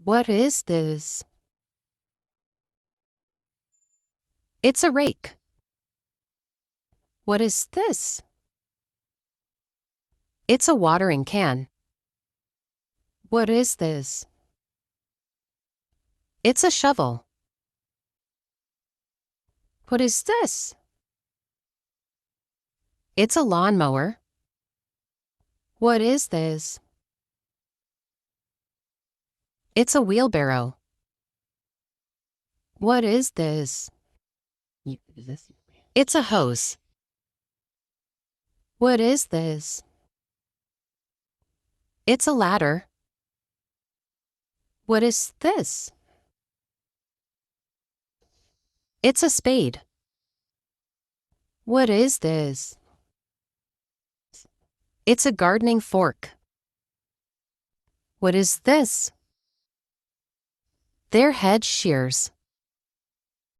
What is this? It's a rake. What is this? It's a watering can. What is this? It's a shovel. What is this? It's a lawnmower. What is this? It's a wheelbarrow. What is this? It's a hose. What is this? It's a ladder. What is this? It's a spade. What is this? It's a gardening fork. What is this? They're hedge shears.